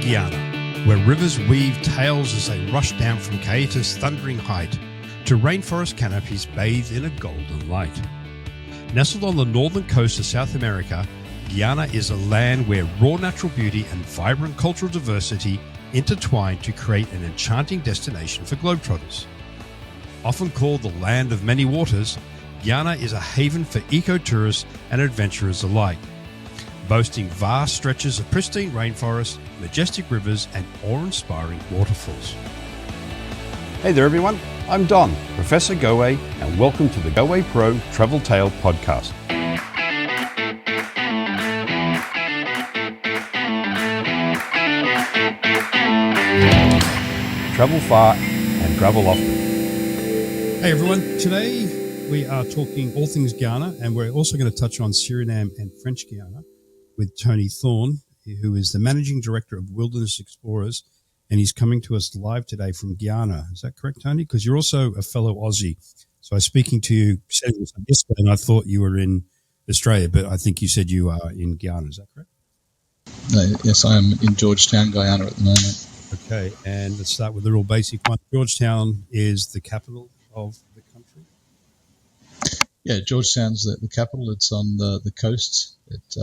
Guiana, where rivers weave tales as they rush down from Kaiteur's thundering height to rainforest canopies bathed in a golden light. Nestled on the northern coast of South America, Guyana is a land where raw natural beauty and vibrant cultural diversity intertwine to create an enchanting destination for globetrotters. Often called the land of many waters, Guyana is a haven for eco-tourists and adventurers alike, boasting vast stretches of pristine rainforest, majestic rivers, and awe-inspiring waterfalls. Hey there everyone, I'm Don, Professor Goe, and welcome to the Goe Pro Travel Tale Podcast. Travel far and travel often. Hey everyone, today we are talking all things Guyana, and we're also going to touch on Suriname and French Guiana with Tony Thorne, who is the Managing Director of Wilderness Explorers, and he's coming to us live today from Guyana. Is that correct, Tony? Because you're also a fellow Aussie. So I was speaking to you yesterday, and I thought you were in Australia, but I think you said you are in Guyana. Is that correct? Yes, I am in Georgetown, Guyana at the moment. Okay, and let's start with the real basic one. Georgetown is the capital of the country? Yeah, Georgetown's the capital. It's on the coast. It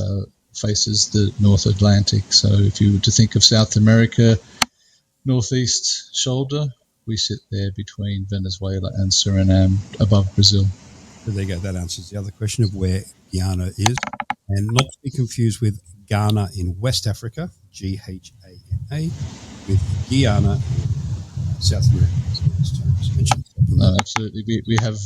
faces the North Atlantic. So if you were to think of South America, northeast shoulder, we sit there between Venezuela and Suriname above Brazil. So there you go. That answers the other question of where Guyana is. And not to be confused with Ghana in West Africa, Ghana, with Guyana in South America. No, absolutely. We have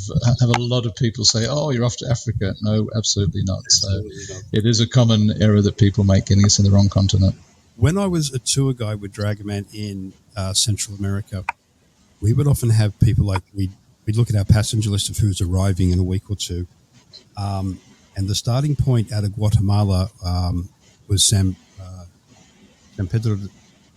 a lot of people say, "Oh, you're off to Africa." No, absolutely not. Absolutely not. It is a common error that people make, getting us in the wrong continent. When I was a tour guide with Dragoman in Central America, we would often have people like we'd look at our passenger list of who's arriving in a week or two, and the starting point out of Guatemala was San Pedro.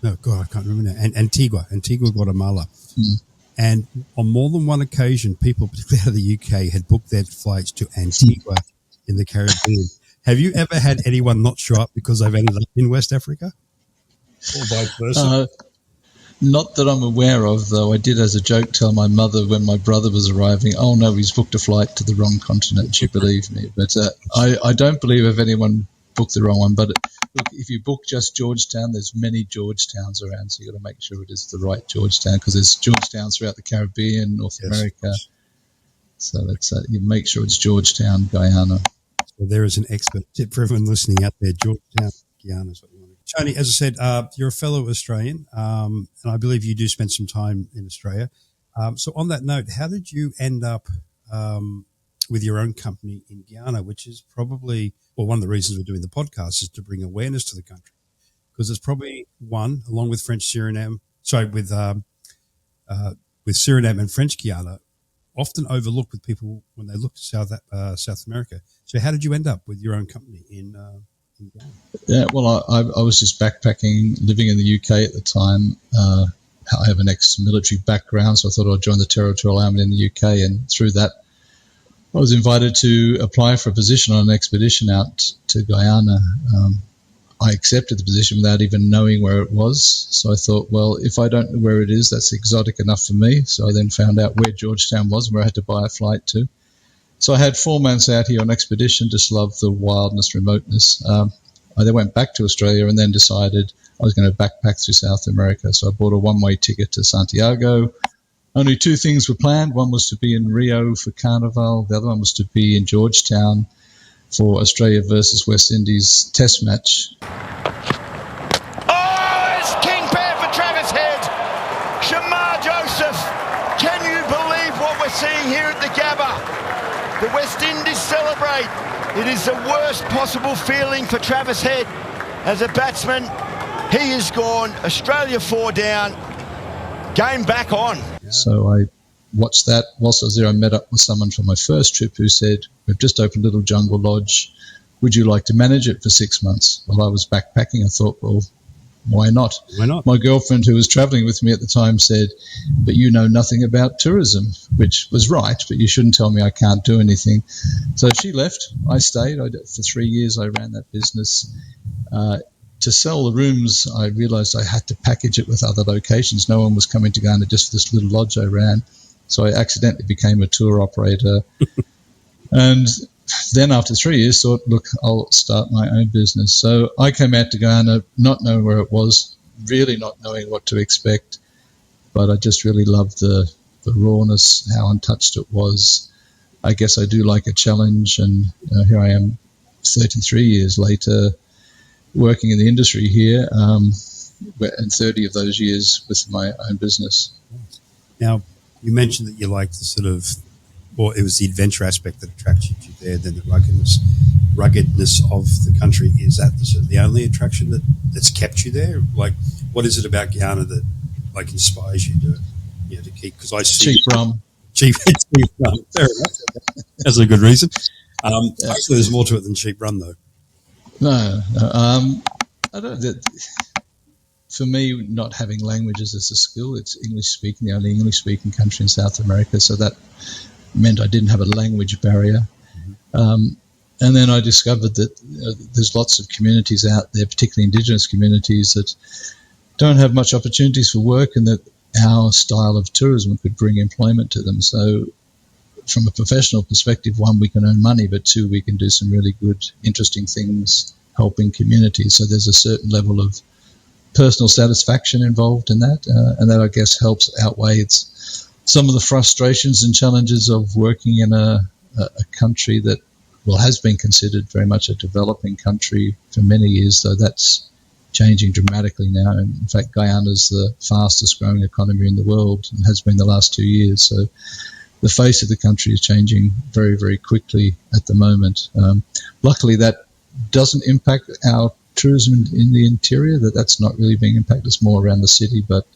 No, God, I can't remember now. Antigua, Guatemala. Mm. And on more than one occasion, people, particularly out of the UK, had booked their flights to Antigua in the Caribbean. Have you ever had anyone not show up because they've ended up in West Africa? Or vice versa? Not that I'm aware of, though. I did, as a joke, tell my mother when my brother was arriving, "Oh, no, he's booked a flight to the wrong continent." She believed me. But I don't believe if anyone booked the wrong one. But look, if you book just Georgetown, there's many Georgetowns around, so you've got to make sure it is the right Georgetown, because there's Georgetowns throughout the Caribbean, North America. So that's you make sure it's Georgetown, Guyana. So there is an expert tip for everyone listening out there. Georgetown, Guyana is what you want to do. Tony, as I said, you're a fellow Australian, and I believe you do spend some time in Australia. So on that note, how did you end up with your own company in Guyana, which is probably, well, one of the reasons we're doing the podcast is to bring awareness to the country, because it's probably one, along with with Suriname and French Guiana, often overlooked with people when they look to South America. So how did you end up with your own company in Guyana? Yeah, well, I was just backpacking, living in the UK at the time. I have an ex-military background, so I thought I'd join the Territorial Army in the UK, and through that, I was invited to apply for a position on an expedition out to Guyana. I accepted the position without even knowing where it was. So I thought, well, if I don't know where it is, that's exotic enough for me. So I then found out where Georgetown was and where I had to buy a flight to. So I had 4 months out here on expedition, just loved the wildness, remoteness. I then went back to Australia and then decided I was going to backpack through South America. So I bought a one-way ticket to Santiago. Only 2 things were planned. One was to be in Rio for Carnival. The other one was to be in Georgetown for Australia versus West Indies test match. Oh, it's King Bear for Travis Head. Shamar Joseph. Can you believe what we're seeing here at the Gabba? The West Indies celebrate. It is the worst possible feeling for Travis Head. As a batsman, he is gone. Australia 4 down. Game back on. So I watched that. Whilst I was there, I met up with someone from my first trip who said, "We've just opened a little jungle lodge. Would you like to manage it for 6 months?" While I was backpacking, I thought, well, why not? Why not? My girlfriend, who was traveling with me at the time, said, "But you know nothing about tourism," which was right, but you shouldn't tell me I can't do anything. So she left. I stayed. For 3 years, I ran that business. To sell the rooms, I realised I had to package it with other locations. No one was coming to Guyana just for this little lodge I ran. So I accidentally became a tour operator. And then after 3 years, thought, look, I'll start my own business. So I came out to Guyana not knowing where it was, really not knowing what to expect. But I just really loved the rawness, how untouched it was. I guess I do like a challenge. And here I am 33 years later, working in the industry here, and 30 of those years with my own business. Now, you mentioned that you liked the sort of, or it was the adventure aspect that attracted you there, then the ruggedness of the country. Is that the only attraction that's kept you there? Like, what is it about Guyana that like inspires you to keep? Because I see cheap rum. Cheap rum. Fair enough. That's a good reason. Actually, there's more to it than cheap rum, though. No. I don't. For me, not having languages as a skill, it's English speaking, the only English speaking country in South America. So that meant I didn't have a language barrier. And then I discovered that there's lots of communities out there, particularly indigenous communities, that don't have much opportunities for work, and that our style of tourism could bring employment to them. So from a professional perspective, one, we can earn money, but two, we can do some really good, interesting things helping communities. So there's a certain level of personal satisfaction involved in that, and that, I guess, helps outweigh some of the frustrations and challenges of working in a country that, well, has been considered very much a developing country for many years, though that's changing dramatically now. And in fact, Guyana is the fastest growing economy in the world and has been the last 2 years. So the face of the country is changing very, very quickly at the moment. Luckily, that doesn't impact our tourism in the interior, that's not really being impacted. It's more around the city, but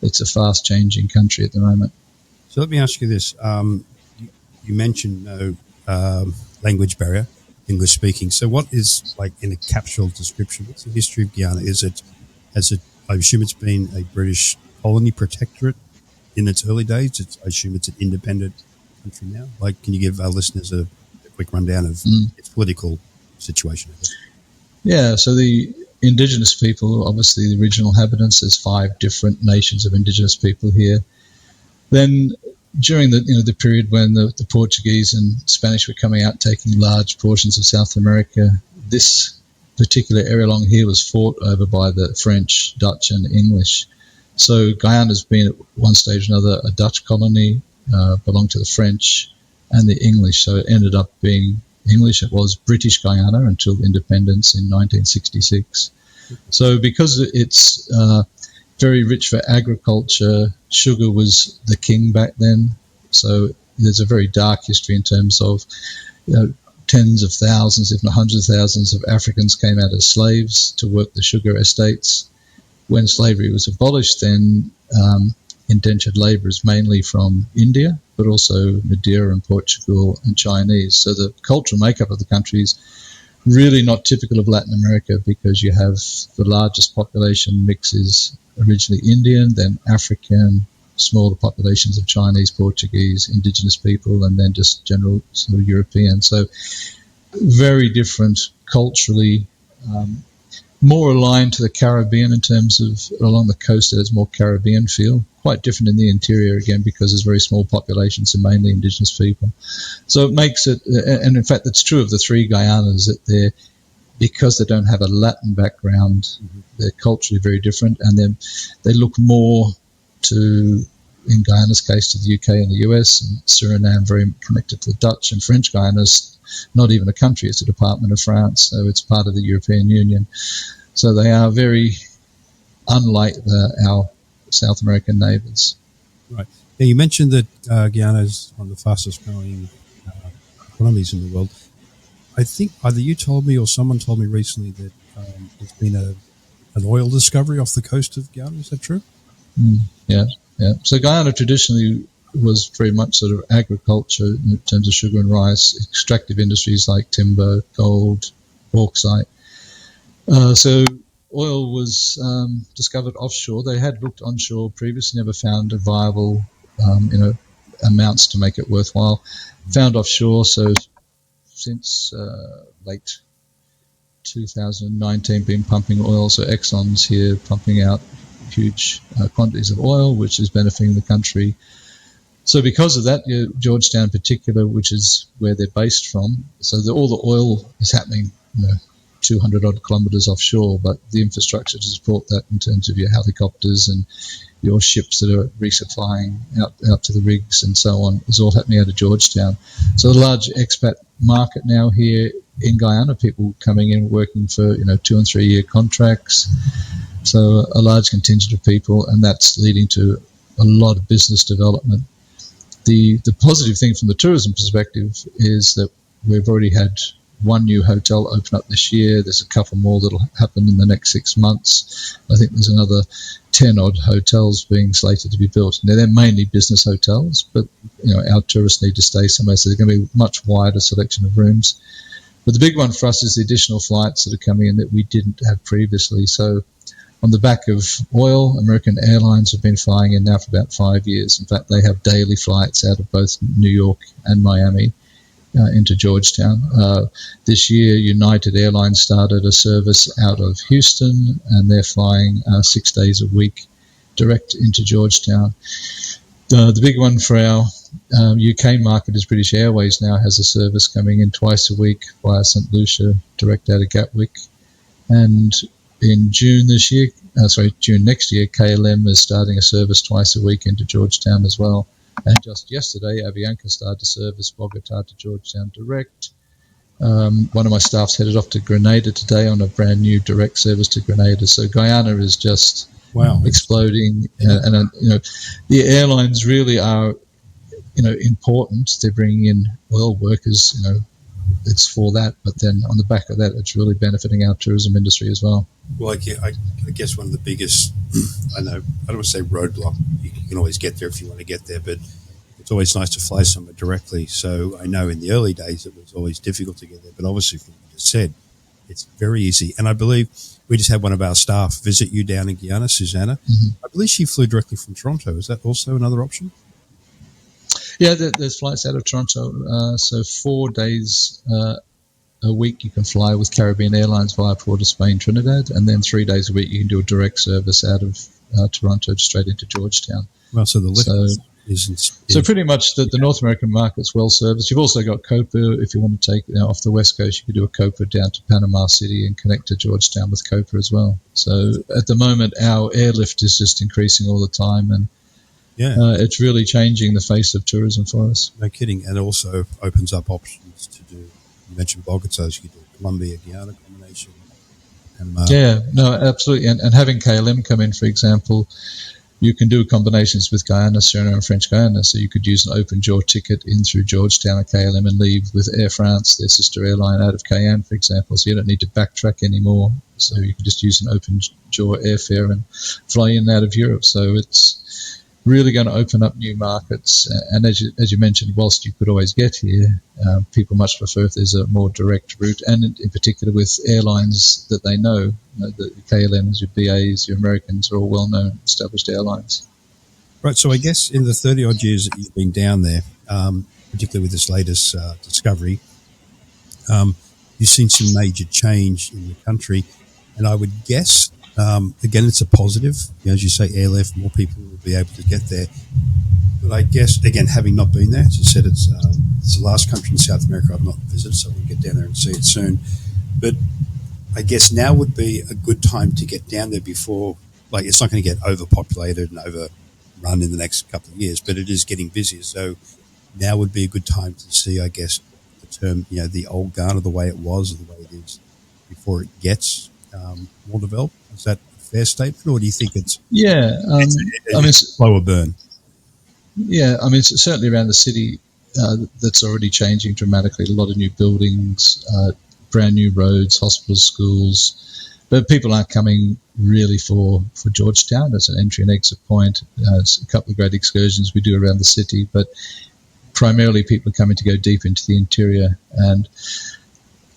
it's a fast-changing country at the moment. So let me ask you this. You mentioned no language barrier, English speaking. So what is, like, in a capsule description, what's the history of Guyana? I assume it's been a British colony protectorate in its early days. I assume it's an independent country now. Like, can you give our listeners a quick rundown of its political situation? Yeah, so the indigenous people, obviously the original inhabitants, there's 5 different nations of indigenous people here. Then during the period when the Portuguese and Spanish were coming out, taking large portions of South America, this particular area along here was fought over by the French, Dutch and English. So Guyana's been at one stage or another a Dutch colony, belonged to the French and the English. So it ended up being English. It was British Guyana until independence in 1966. So because it's very rich for agriculture, sugar was the king back then. So there's a very dark history in terms of tens of thousands, if not hundreds of thousands of Africans came out as slaves to work the sugar estates. When slavery was abolished, then indentured labourers mainly from India, but also Madeira and Portugal and Chinese. So the cultural makeup of the country is really not typical of Latin America, because you have the largest population mix is originally Indian, then African, smaller populations of Chinese, Portuguese, indigenous people, and then just general sort of European. So very different culturally, more aligned to the Caribbean in terms of along the coast. There's more Caribbean feel, quite different in the interior again, because there's very small populations and mainly indigenous people. So it makes it, and in fact that's true of the 3 Guyanas, that because they don't have a Latin background, they're culturally very different, and then they look more to, in Guyana's case, to the UK and the US, and Suriname very connected to the Dutch, and French Guyana's not even a country, it's a department of France, so it's part of the European Union. So they are very unlike our South American neighbours. Right. Now, you mentioned that Guyana is one of the fastest growing economies in the world. I think either you told me or someone told me recently that there's been an oil discovery off the coast of Guyana. Is that true? Yeah. So Guyana traditionally was very much sort of agriculture in terms of sugar and rice, extractive industries like timber, gold, bauxite. So oil was discovered offshore. They had looked onshore previously, never found a viable amounts to make it worthwhile. Found offshore, so since late 2019 been pumping oil, so Exxon's here pumping out huge quantities of oil, which is benefiting the country. So because of that, Georgetown in particular, which is where they're based from, so all the oil is happening 200 odd kilometres offshore, but the infrastructure to support that in terms of your helicopters and your ships that are resupplying out to the rigs and so on is all happening out of Georgetown. So a large expat market now here in Guyana, people coming in working for 2 and 3 year contracts. So a large contingent of people, and that's leading to a lot of business development. The positive thing from the tourism perspective is that we've already had one new hotel open up this year. There's a couple more that'll happen in the next 6 months. I think there's another 10 odd hotels being slated to be built. Now, they're mainly business hotels, but our tourists need to stay somewhere, so there's going to be a much wider selection of rooms. But the big one for us is the additional flights that are coming in that we didn't have previously. So on the back of oil, American Airlines have been flying in now for about 5 years. In fact, they have daily flights out of both New York and Miami into Georgetown. This year, United Airlines started a service out of Houston, and they're flying 6 days a week direct into Georgetown. The big one for our UK market is British Airways now has a service coming in twice a week via St Lucia, direct out of Gatwick. And in June next year, KLM is starting a service twice a week into Georgetown as well. And just yesterday, Avianca started a service Bogota to Georgetown direct. One of my staff's headed off to Grenada today on a brand new direct service to Grenada. So Guyana is just exploding, and the airlines really are important. They're bringing in oil workers. It's for that, but then on the back of that, it's really benefiting our tourism industry as well. Well, I guess one of the biggest, I don't want to say roadblock. You can always get there if you want to get there, but it's always nice to fly somewhere directly. So I know in the early days it was always difficult to get there, but obviously, from what you just said, it's very easy. And I believe we just had one of our staff visit you down in Guiana, Susanna. Mm-hmm. I believe she flew directly from Toronto. Is that also another option? Yeah, there's flights out of Toronto. So 4 days a week you can fly with Caribbean Airlines via Port of Spain, Trinidad, and then 3 days a week you can do a direct service out of Toronto straight into Georgetown. Well, so the lift So pretty much the North American market's well serviced. You've also got Copa. If you want to take off the West Coast, you could do a Copa down to Panama City and connect to Georgetown with Copa as well. So at the moment, our airlift is just increasing all the time, and it's really changing the face of tourism for us. No kidding. And also opens up options to do, you mentioned Bogota, you could do Colombia, Guyana combination, Panama. Yeah, no, absolutely. And having KLM come in, for example, you can do combinations with Guyana, Suriname, and French Guiana. So you could use an open jaw ticket in through Georgetown and KLM and leave with Air France, their sister airline, out of Cayenne, for example. So you don't need to backtrack anymore. So you can just use an open jaw airfare and fly in and out of Europe. So it's really going to open up new markets. And as you mentioned, whilst you could always get here, people much prefer if there's a more direct route, and in particular with airlines that they know. The KLMs, your BAs, your Americans are all well-known, established airlines. Right, so I guess in the 30-odd years that you've been down there, particularly with this latest discovery, you've seen some major change in the country, and I would guess, again, it's a positive. As you say, airlift, more people will be able to get there. But I guess, again, having not been there, as I said, it's the last country in South America I've not visited, so we'll get down there and see it soon. But I guess now would be a good time to get down there before, like, it's not going to get overpopulated and overrun in the next couple of years, but it is getting busier. So now would be a good time to see, I guess, the term, the old Ghana, the way it was, or the way it is before it gets more developed. Is that a fair statement, or do you think it's a slower burn? Yeah, I mean, certainly around the city, that's already changing dramatically. A lot of new buildings, brand new roads, hospitals, schools. But people aren't coming really for Georgetown as an entry and exit point. It's a couple of great excursions we do around the city, but primarily people are coming to go deep into the interior, and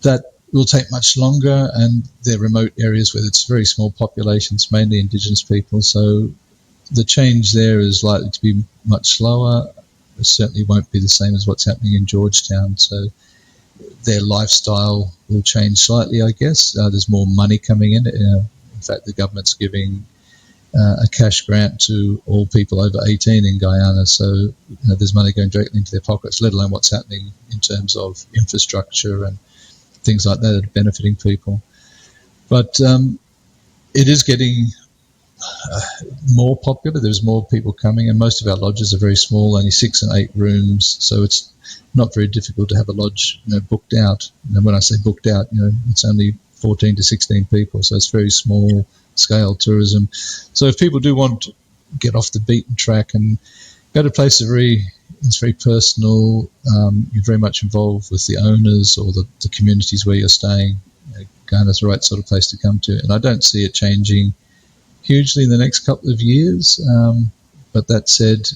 that will take much longer, and they're remote areas where it's very small populations, mainly indigenous people. So the change there is likely to be much slower. It certainly won't be the same as what's happening in Georgetown. So their lifestyle will change slightly, I guess. There's more money coming in. In fact, the government's giving a cash grant to all people over 18 in Guyana, so there's money going directly into their pockets, let alone what's happening in terms of infrastructure and things like that are benefiting people. But it is getting more popular. There's more people coming, and most of our lodges are very small, only 6 and 8 rooms, so it's not very difficult to have a lodge booked out. And when I say booked out, it's only 14 to 16 people, so it's very small scale tourism. So if people do want to get off the beaten track and go to a place it's very personal, you're very much involved with the owners or the communities where you're staying, Guyana's the right sort of place to come to. And I don't see it changing hugely in the next couple of years, but that said,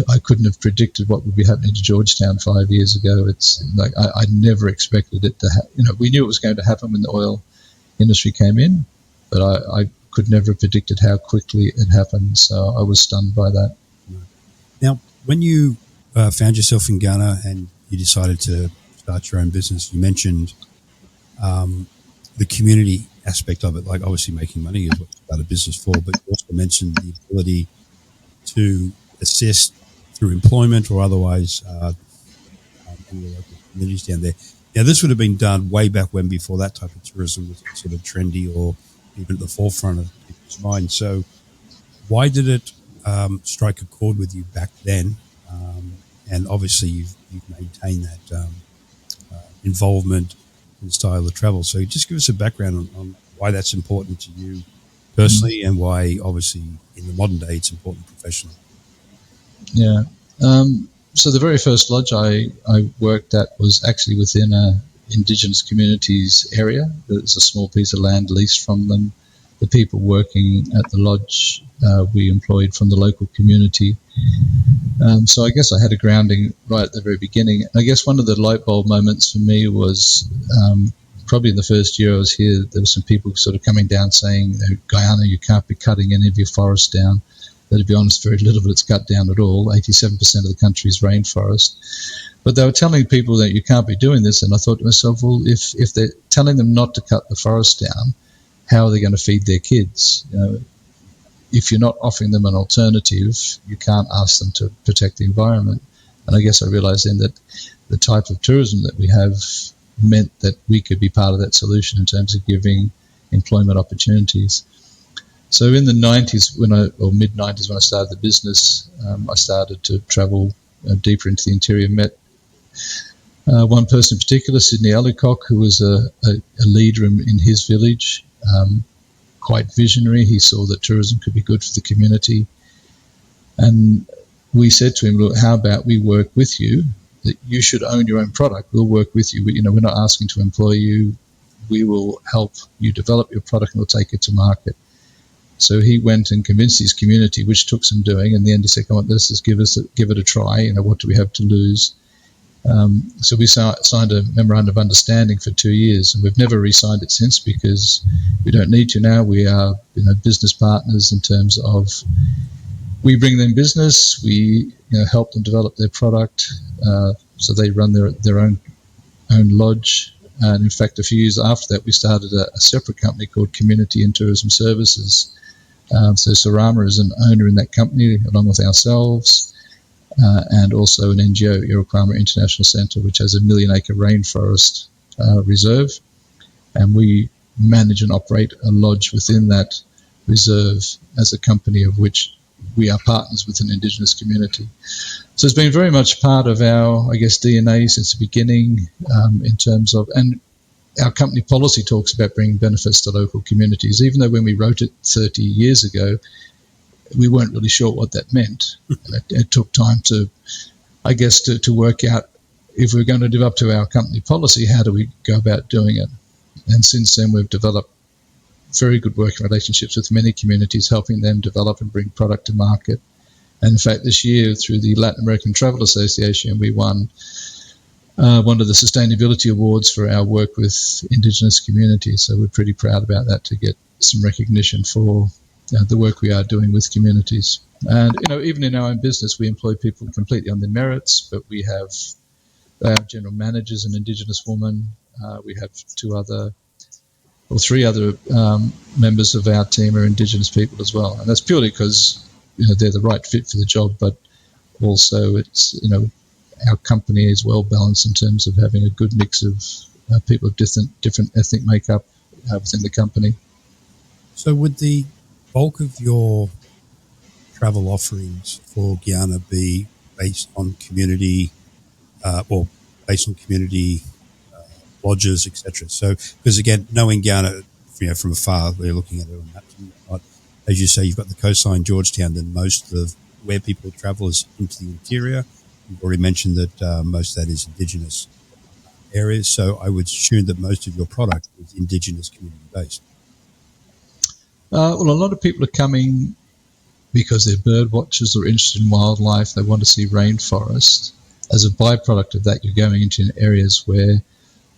I couldn't have predicted what would be happening to Georgetown 5 years ago. It's like I never expected it to happen. We knew it was going to happen when the oil industry came in, but I could never have predicted how quickly it happened. So I was stunned by that. Now, when you found yourself in Ghana and you decided to start your own business, you mentioned the community aspect of it, like obviously making money is what you start a business for, but you also mentioned the ability to assist through employment or otherwise in the local communities down there. Now, this would have been done way back when, before that type of tourism was sort of trendy or even at the forefront of people's minds. So why did it strike a chord with you back then? And obviously you've maintained that involvement in the style of travel. So just give us a background on why that's important to you personally and why obviously in the modern day it's important professionally. Yeah. So the very first lodge I worked at was actually within a Indigenous communities area. There's a small piece of land leased from them. The people working at the lodge we employed from the local community. So I guess I had a grounding right at the very beginning. I guess one of the light bulb moments for me was probably in the first year I was here, there were some people sort of coming down saying, Guyana, you can't be cutting any of your forest down. But to be honest, very little of it's cut down at all. 87% of the country is rainforest. But they were telling people that you can't be doing this, and I thought to myself, well, if they're telling them not to cut the forest down, how are they going to feed their kids? If you're not offering them an alternative, you can't ask them to protect the environment. And I guess I realized then that the type of tourism that we have meant that we could be part of that solution in terms of giving employment opportunities. So in the 90s, mid-90s, when I started the business, I started to travel deeper into the interior, met one person in particular, Sidney Alucock, who was a leader in his village, quite visionary. He saw that tourism could be good for the community. And we said to him, look, how about we work with you, that you should own your own product. We'll work with you. We're not asking to employ you. We will help you develop your product and we'll take it to market. So he went and convinced his community, which took some doing. In the end, he said, come on, let's just give it a try. What do we have to lose? So we signed a memorandum of understanding for 2 years, and we've never re-signed it since because we don't need to now. We are business partners in terms of we bring them business, we help them develop their product, so they run their own lodge. And in fact, a few years after that, we started a separate company called Community and Tourism Services. So Sarama is an owner in that company, along with ourselves, and also an NGO, Iroquois International Centre, which has a 1 million-acre rainforest reserve. And we manage and operate a lodge within that reserve as a company of which we are partners with an Indigenous community. So it's been very much part of our, I guess, DNA since the beginning in terms of, and our company policy talks about bringing benefits to local communities, even though when we wrote it 30 years ago, we weren't really sure what that meant. And it took time to, I guess, to work out if we're going to live up to our company policy, how do we go about doing it? And since then, we've developed very good working relationships with many communities, helping them develop and bring product to market. And in fact, this year, through the Latin American Travel Association, we won one of the sustainability awards for our work with Indigenous communities. So we're pretty proud about that, to get some recognition for the work we are doing with communities. And, even in our own business, we employ people completely on their merits, but we have Our general manager is an Indigenous woman. We have three other members of our team are Indigenous people as well, and that's purely because they're the right fit for the job. But also, it's our company is well balanced in terms of having a good mix of people of different ethnic makeup within the company. So, would the bulk of your travel offerings for Guyana be based on community, lodges, etc.? So, because again, knowing Guyana, from afar, we're looking at it on maps and whatnot. As you say, you've got the coastline, Georgetown, then most of where people travel is into the interior. You've already mentioned that most of that is Indigenous areas. So, I would assume that most of your product is Indigenous community based. Well, a lot of people are coming because they're bird watchers or interested in wildlife. They want to see rainforest. As a byproduct of that, you're going into areas where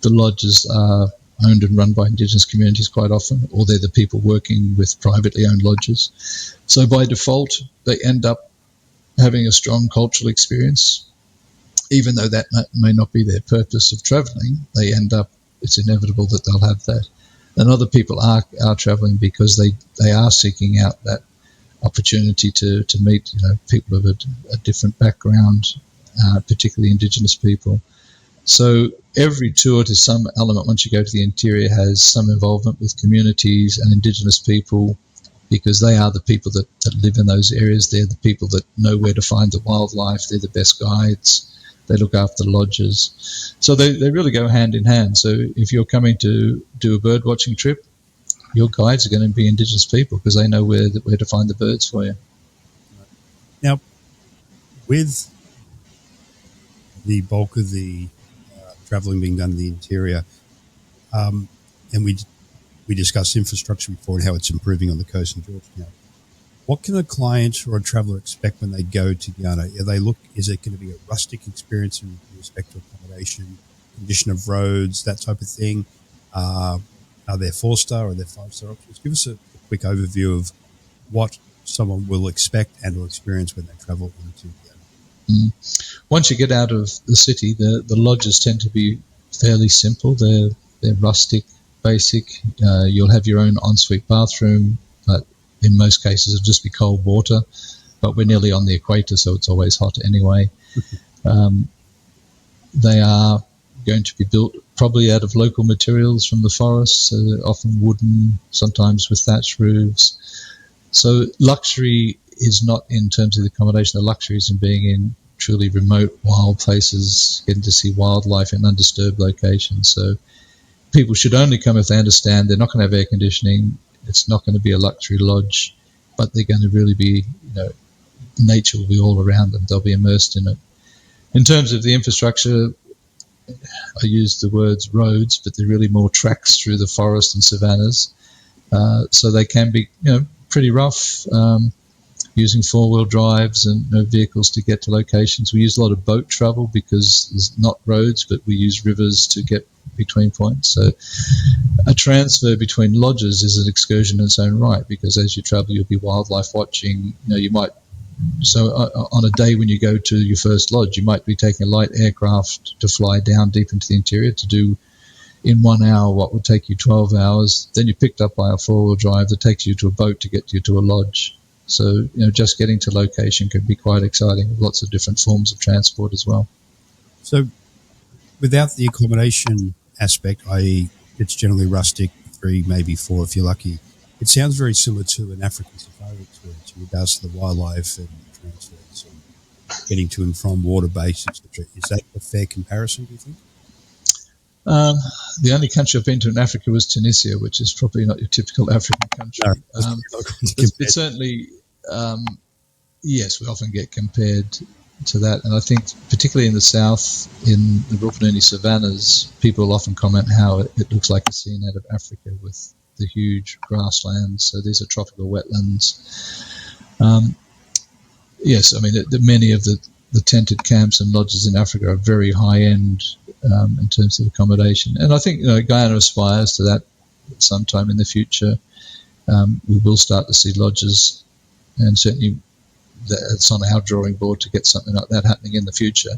the lodges are owned and run by Indigenous communities quite often, or they're the people working with privately owned lodges. So by default, they end up having a strong cultural experience. Even though that may not be their purpose of travelling, it's inevitable that they'll have that. And other people are travelling because they are seeking out that opportunity to meet people of a different background, particularly Indigenous people. So every tour to some element, once you go to the interior, has some involvement with communities and Indigenous people, because they are the people that live in those areas. They're the people that know where to find the wildlife. They're the best guides. They look after the lodges. So they really go hand in hand. So if you're coming to do a bird watching trip, your guides are going to be Indigenous people because they know where to find the birds for you. Now, with the bulk of the travelling being done in the interior, and we discussed infrastructure before and how it's improving on the coast in Georgetown. What can a client or a traveller expect when they go to Guyana? Is it going to be a rustic experience in respect to accommodation, condition of roads, that type of thing? Are there 4-star or are there 5-star options? Give us a quick overview of what someone will expect and will experience when they travel into Guyana. Once you get out of the city, the lodges tend to be fairly simple. They're rustic, basic. You'll have your own ensuite bathroom, but in most cases it'll just be cold water. But we're nearly on the equator, so it's always hot anyway. They are going to be built probably out of local materials from the forest, so often wooden, sometimes with thatched roofs. So luxury is not in terms of the accommodation. The luxury is in being in truly remote, wild places, getting to see wildlife in undisturbed locations. So people should only come if they understand they're not going to have air conditioning. It's not going to be a luxury lodge, but they're going to really be, nature will be all around them. They'll be immersed in it. In terms of the infrastructure, I use the words roads, but they're really more tracks through the forest and savannas. So they can be, pretty rough, using 4-wheel drives and vehicles to get to locations. We use a lot of boat travel because there's not roads, but we use rivers to get between points. So a transfer between lodges is an excursion in its own right, because as you travel, you'll be wildlife watching. You might, on a day when you go to your first lodge, you might be taking a light aircraft to fly down deep into the interior to do in 1 hour what would take you 12 hours. Then you're picked up by a 4-wheel drive that takes you to a boat to get you to a lodge. So, just getting to location can be quite exciting with lots of different forms of transport as well. So without the accommodation aspect, i.e. it's generally rustic, 3, maybe 4 if you're lucky, it sounds very similar to an African safari experience in regards to the wildlife and transfers and getting to and from water base, etc. Is that a fair comparison, do you think? The only country I've been to in Africa was Tunisia, which is probably not your typical African country. No, but certainly, yes, we often get compared to that. And I think particularly in the south, in the Rupununi savannas, people often comment how it looks like a scene out of Africa with the huge grasslands. So these are tropical wetlands. Yes, I mean, many of the tented camps and lodges in Africa are very high-end in terms of accommodation. And I think Guyana aspires to that sometime in the future. We will start to see lodges, and certainly it's on our drawing board to get something like that happening in the future.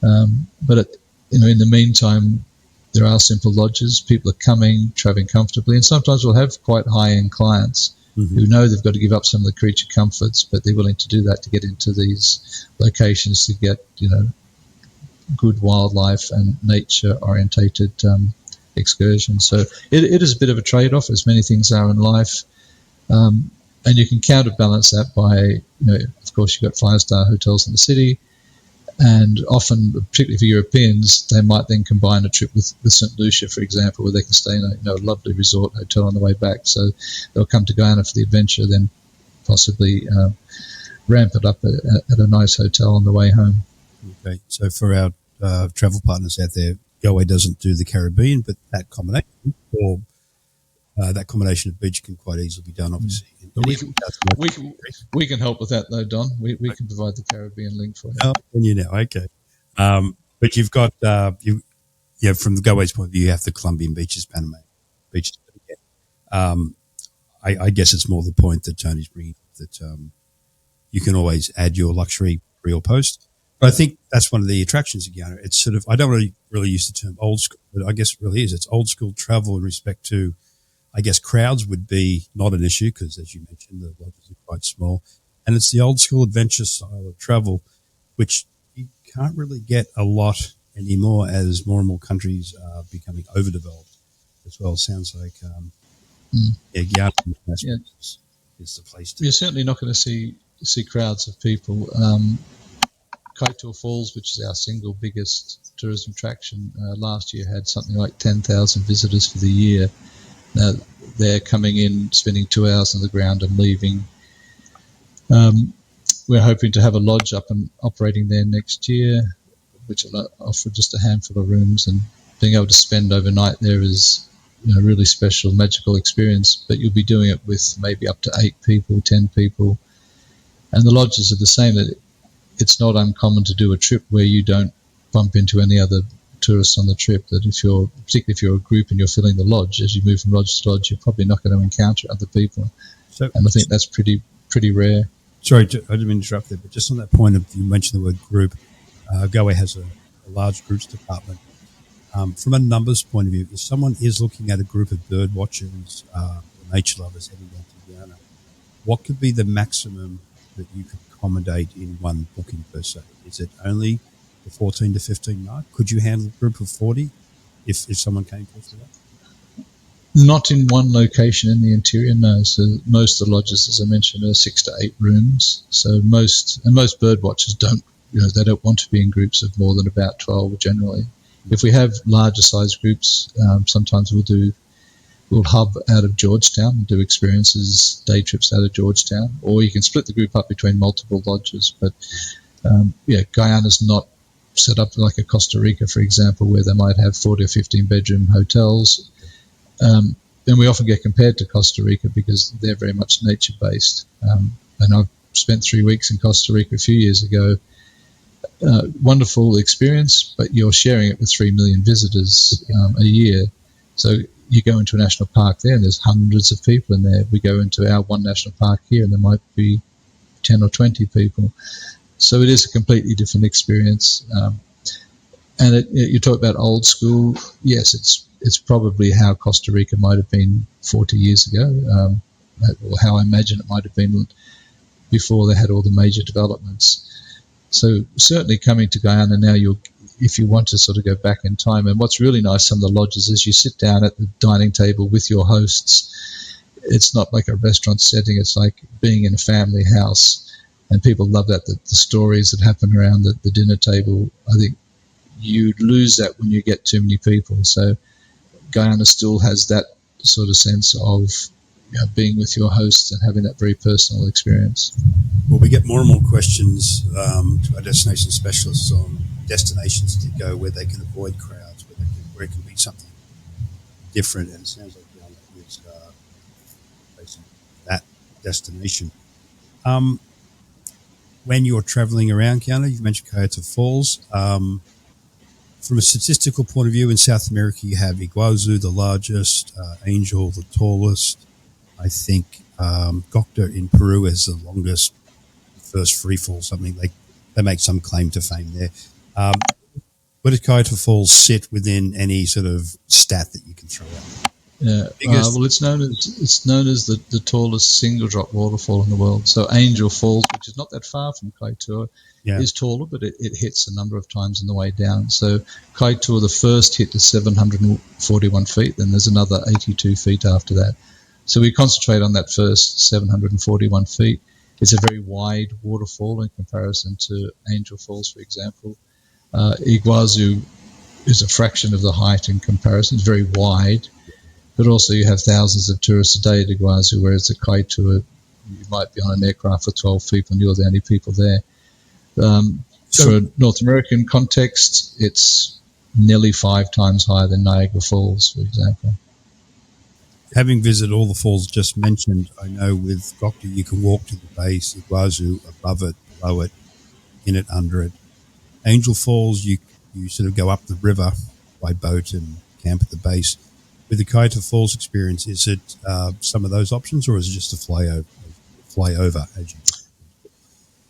But in the meantime, there are simple lodges. People are coming, travelling comfortably, and sometimes we'll have quite high-end clients who know they've got to give up some of the creature comforts, but they're willing to do that to get into these locations to get, good wildlife and nature-orientated excursions. So it is a bit of a trade-off, as many things are in life. And you can counterbalance that by, of course, you've got five-star hotels in the city, and often, particularly for Europeans, they might then combine a trip with St. Lucia, for example, where they can stay in a lovely resort hotel on the way back. So they'll come to Guyana for the adventure, then possibly ramp it up at a nice hotel on the way home. Okay, so for our travel partners out there, Goa doesn't do the Caribbean, but that combination of beach can quite easily be done, obviously. We can help with that, though, Don. We can provide the Caribbean link for you. Oh, okay. But you've got, from the Goa's point of view, you have the Colombian beaches, Panama beaches. I guess it's more the point that Tony's bringing, that you can always add your luxury pre or post. But I think that's one of the attractions of Guyana. It's sort of, I don't really use the term old school, but I guess it really is. It's old school travel in respect to, I guess crowds would be not an issue because, as you mentioned, the lodges are quite small. And it's the old school adventure style of travel, which you can't really get a lot anymore as more and more countries are becoming overdeveloped as well. Sounds like, Guyana is the place to. You're certainly not going to see crowds of people. Kaiteur Falls, which is our single biggest tourism attraction, last year had something like 10,000 visitors for the year. Now, they're coming in, spending 2 hours on the ground and leaving. We're hoping to have a lodge up and operating there next year, which will offer just a handful of rooms, and being able to spend overnight there is a really special, magical experience. But you'll be doing it with maybe up to 8 people, 10 people. And the lodges are the same. That it's not uncommon to do a trip where you don't bump into any other tourists on the trip, that particularly if you're a group and you're filling the lodge, as you move from lodge to lodge, you're probably not going to encounter other people. And I think that's pretty rare. Sorry, I didn't mean to interrupt there, but just on that point of, you mentioned the word group, Goa has a large groups department. From a numbers point of view, if someone is looking at a group of bird watchers, or nature lovers heading down to Guyana, what could be the maximum that you could accommodate in one booking per se? Is it only the 14 to 15 mark? Could you handle a group of 40 if someone came to us for that? Not in one location in the interior, no. So most of the lodges, as I mentioned, are 6 to 8 rooms. So most bird watchers don't want to be in groups of more than about 12 generally. If we have larger size groups, sometimes we'll hub out of Georgetown and do experiences, day trips out of Georgetown, or you can split the group up between multiple lodges. But Guyana's not set up like a Costa Rica, for example, where they might have 40 or 15 bedroom hotels. And we often get compared to Costa Rica because they're very much nature based. And I've spent 3 weeks in Costa Rica a few years ago. Wonderful experience, but you're sharing it with 3 million visitors a year. So you go into a national park there and there's hundreds of people in there. We go into our one national park here and there might be 10 or 20 people. So it is a completely different experience. And you talk about old school. Yes, it's probably how Costa Rica might have been 40 years ago, or how I imagine it might have been before they had all the major developments. So certainly coming to Guyana now, if you want to sort of go back in time, and what's really nice, some of the lodges, is you sit down at the dining table with your hosts. It's not like a restaurant setting. It's like being in a family house. And people love that, the stories that happen around the dinner table. I think you lose that when you get too many people. So Guyana still has that sort of sense of being with your hosts and having that very personal experience. Well, we get more and more questions to our destination specialists on destinations to go where they can avoid crowds, where it can be something different. And it sounds like Guyana is basically that destination. When you're traveling around Guyana, you've mentioned Kaiteur Falls. From a statistical point of view, in South America, you have Iguazu, the largest, Angel, the tallest. I think Gocta in Peru is the longest, first free fall, something. They make some claim to fame there. Where does Kaiteur Falls sit within any sort of stat that you can throw out? Yeah, well, it's known as the tallest single drop waterfall in the world. So Angel Falls, which is not that far from Kaiteur, is taller, but it hits a number of times on the way down. So Kaiteur, the first hit is 741 feet, then there's another 82 feet after that. So we concentrate on that first 741 feet. It's a very wide waterfall in comparison to Angel Falls, for example. Iguazu is a fraction of the height in comparison. It's very wide. But also you have thousands of tourists a day at Iguazu, whereas at Kaiteur, you might be on an aircraft for 12 people and you're the only people there. For a North American context, it's nearly 5 times higher than Niagara Falls, for example. Having visited all the falls just mentioned, I know with Gokta you can walk to the base, Iguazu above it, below it, in it, under it. Angel Falls, you sort of go up the river by boat and camp at the base. With the Kaiteur Falls experience, is it some of those options, or is it just a fly over?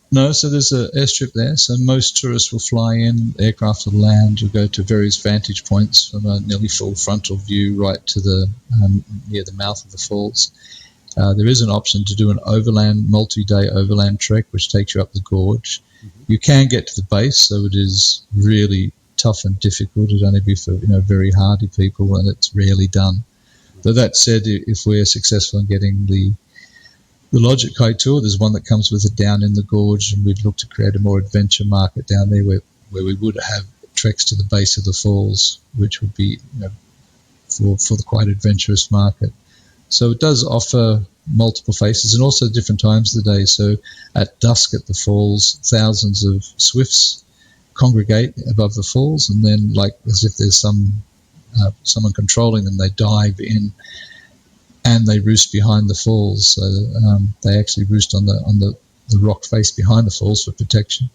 No, so there's an airstrip there. So most tourists will fly in, aircraft will land. You'll go to various vantage points from a nearly full frontal view right to the near the mouth of the falls. There is an option to do an overland, multi-day overland trek, which takes you up the gorge. Mm-hmm. You can get to the base, so it is really tough and difficult. It'd only be for very hardy people, and it's rarely done. But that said, if we're successful in getting the lodge at Kaiteur, there's one that comes with it down in the gorge, and we'd look to create a more adventure market down there where we would have treks to the base of the falls, which would be for the quite adventurous market. So it does offer multiple faces and also different times of the day. So at dusk at the falls, thousands of swifts congregate above the falls, and then, like as if there's someone controlling them, they dive in and they roost behind the falls. So they actually roost on the rock face behind the falls for protection.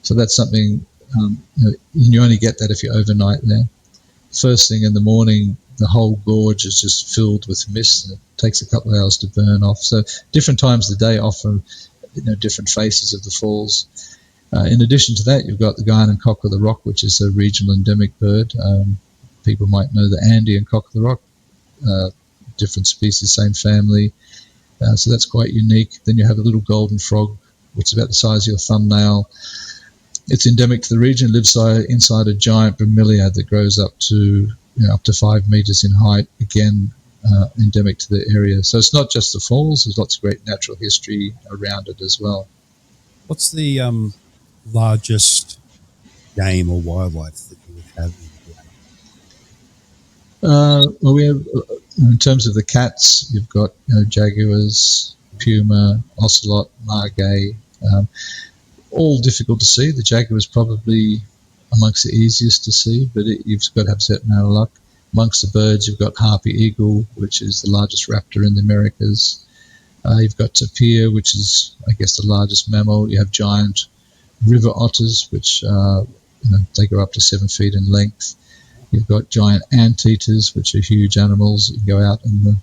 So that's something you only get that if you overnight there. First thing in the morning, the whole gorge is just filled with mist, and it takes a couple of hours to burn off. So different times of the day offer different faces of the falls. In addition to that, you've got the Guyana cock of the rock, which is a regional endemic bird. People might know the Andean cock of the rock, different species, same family. So that's quite unique. Then you have a little golden frog, which is about the size of your thumbnail. It's endemic to the region, lives inside a giant bromeliad that grows up to 5 meters in height, again, endemic to the area. So it's not just the falls, there's lots of great natural history around it as well. What's the largest game or wildlife that you would have in Guiana? Well, we have, in terms of the cats, you've got jaguars, puma, ocelot, margay, all difficult to see. The jaguar is probably amongst the easiest to see, but you've got to have a certain amount of luck. Amongst the birds, you've got harpy eagle, which is the largest raptor in the Americas. You've got tapir, which is, I guess, the largest mammal. You have giant river otters, which they go up to 7 feet in length. You've got giant anteaters, which are huge animals that you go out in the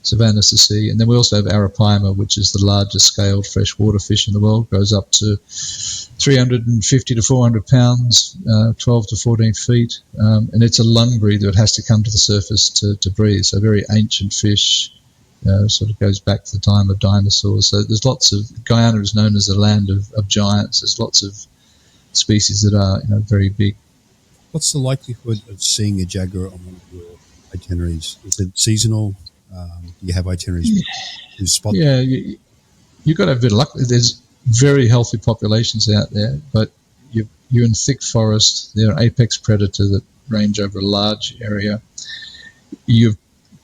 savannas to see. And then we also have arapaima, which is the largest scaled freshwater fish in the world. Goes up to 350 to 400 pounds, 12 to 14 feet. And it's a lung breather. It has to come to the surface to breathe. So a very ancient fish. Sort of goes back to the time of dinosaurs. So there's lots of, Guyana is known as the land of giants. There's lots of species that are very big. What's the likelihood of seeing a jaguar on one of your itineraries? Is it seasonal? Do you have itineraries to spot? Yeah, you've got to have a bit of luck. There's very healthy populations out there, but you're in thick forest. They're an apex predator that range over a large area. You're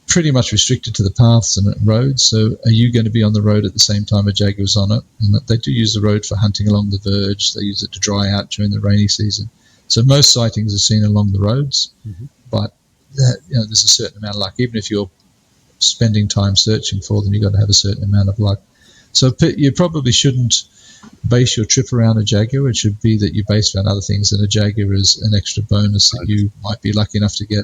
pretty much restricted to the paths and roads, so are you going to be on the road at the same time a jaguar's on it? And they do use the road for hunting along the verge. They use it to dry out during the rainy season. So most sightings are seen along the roads, but there's a certain amount of luck. Even if you're spending time searching for them, you've got to have a certain amount of luck. So you probably shouldn't base your trip around a jaguar. It should be that you base around other things, and a jaguar is an extra bonus that you might be lucky enough to get.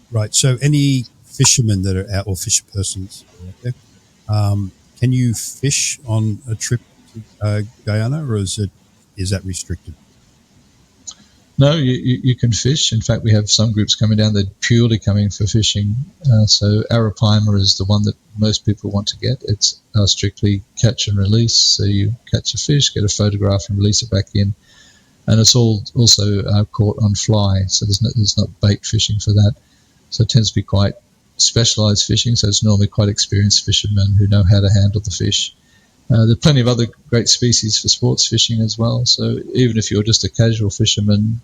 Right. So any fishermen that are out, or fish persons out there, can you fish on a trip to Guyana, or is that restricted? No, you can fish. In fact, we have some groups coming down. They're purely coming for fishing. So arapaima is the one that most people want to get. It's strictly catch and release. So you catch a fish, get a photograph, and release it back in. And it's all also caught on fly. So there's not bait fishing for that. So it tends to be quite specialised fishing. So it's normally quite experienced fishermen who know how to handle the fish. There are plenty of other great species for sports fishing as well. So even if you're just a casual fisherman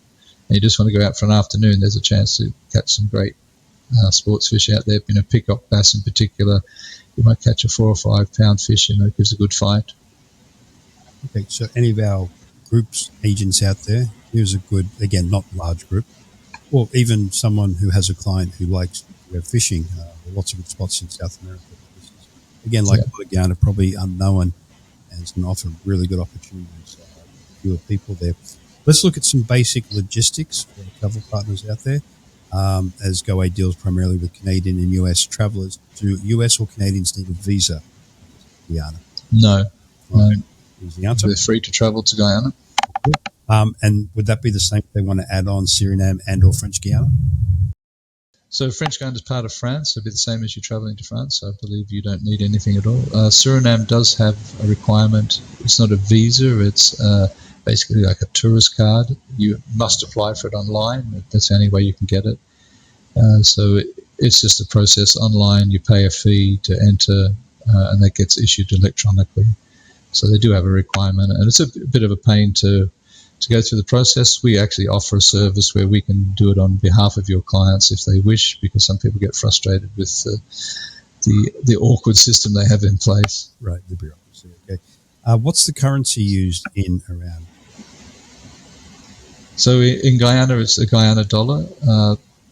and you just want to go out for an afternoon, there's a chance to catch some great sports fish out there. Peacock bass in particular, you might catch a 4 or 5 pound fish, it gives a good fight. Okay, so any of our groups, agents out there, here's a good, again, not large group, or even someone who has a client who likes to go fishing. There are lots of good spots in South America. Again, like Guyana, probably unknown, and it's going to offer really good opportunities for fewer people there. Let's look at some basic logistics for the travel partners out there. As Go deals primarily with Canadian and US travelers, do US or Canadians need a visa to Guyana? No. Is the answer. They're free to travel to Guyana. And would that be the same if they want to add on Suriname and or French Guiana? So French Guiana is part of France. It'll be the same as you're travelling to France. So I believe you don't need anything at all. Suriname does have a requirement. It's not a visa. It's basically like a tourist card. You must apply for it online. That's the only way you can get it. So it's just a process online. You pay a fee to enter, and that gets issued electronically. So they do have a requirement, and it's a bit of a pain to go through the process. We actually offer a service where we can do it on behalf of your clients if they wish, because some people get frustrated with the awkward system they have in place. Right, the bureaucracy. Okay. What's the currency used in around? So in Guyana, it's a Guyana dollar.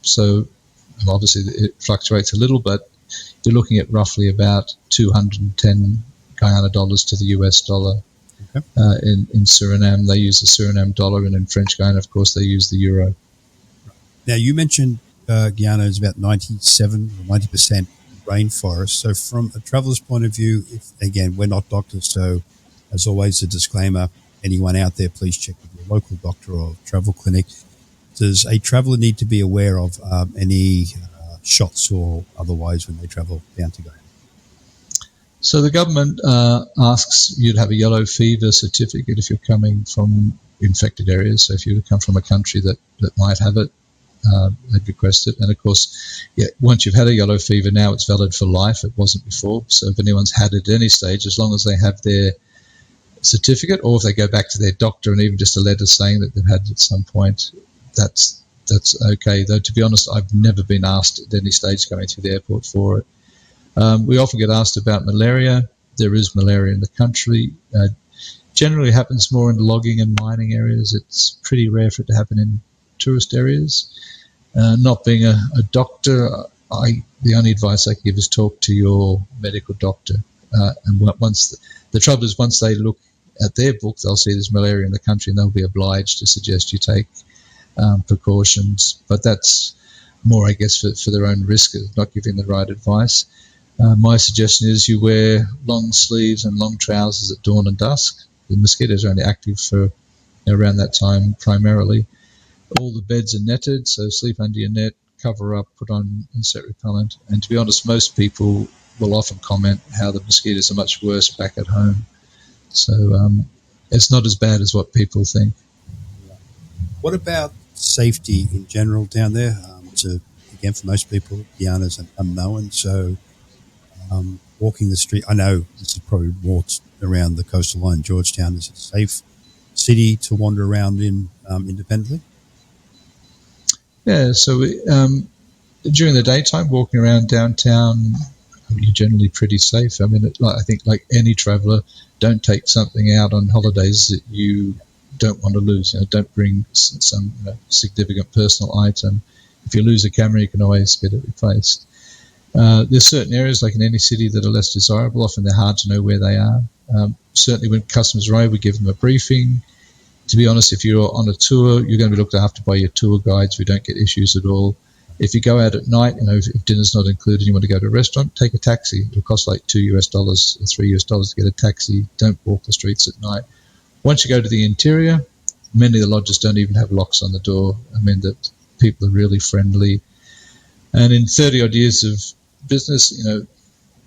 So obviously it fluctuates a little, but you're looking at roughly about 210 Guyana dollars to the US dollar. Okay. In Suriname, they use the Suriname dollar, and in French Guiana, of course, they use the euro. Now, you mentioned Guyana is about 97 or 90% rainforest. So from a traveler's point of view, again, we're not doctors, so as always, a disclaimer, anyone out there, please check with your local doctor or travel clinic. Does a traveler need to be aware of any shots or otherwise when they travel down to Guyana? So the government asks you to have a yellow fever certificate if you're coming from infected areas. So if you come from a country that might have it, they'd request it. And of course, once you've had a yellow fever, now it's valid for life. It wasn't before. So if anyone's had it at any stage, as long as they have their certificate, or if they go back to their doctor and even just a letter saying that they've had it at some point, that's okay. Though to be honest, I've never been asked at any stage going through the airport for it. We often get asked about malaria. There is malaria in the country. Generally happens more in logging and mining areas. It's pretty rare for it to happen in tourist areas. Not being a doctor, the only advice I can give is talk to your medical doctor. And once the trouble is, once they look at their book, they'll see there's malaria in the country, and they'll be obliged to suggest you take precautions. But that's more, I guess, for their own risk of not giving the right advice. My suggestion is you wear long sleeves and long trousers at dawn and dusk. The mosquitoes are only active for around that time primarily. All the beds are netted, so sleep under your net, cover up, put on insect repellent. And to be honest, most people will often comment how the mosquitoes are much worse back at home. So it's not as bad as what people think. What about safety in general down there? Again, for most people, Guyana is an unknown, so walking the street, I know this is probably more around the coastal line. Georgetown, is a safe city to wander around in independently? Yeah, so during the daytime, walking around downtown, you're generally pretty safe. I mean, I think like any traveller, don't take something out on holidays that you don't want to lose. Don't bring some significant personal item. If you lose a camera, you can always get it replaced. There's certain areas, like in any city, that are less desirable. Often they're hard to know where they are. Certainly when customers arrive, we give them a briefing. To be honest, if you're on a tour, you're going to be looked after by your tour guides. We don't get issues at all. If you go out at night, if dinner's not included, you want to go to a restaurant, take a taxi. It'll cost like $2 or $3 to get a taxi. Don't walk the streets at night. Once you go to the interior, many of the lodges don't even have locks on the door. I mean, that people are really friendly. And in 30 odd years of business,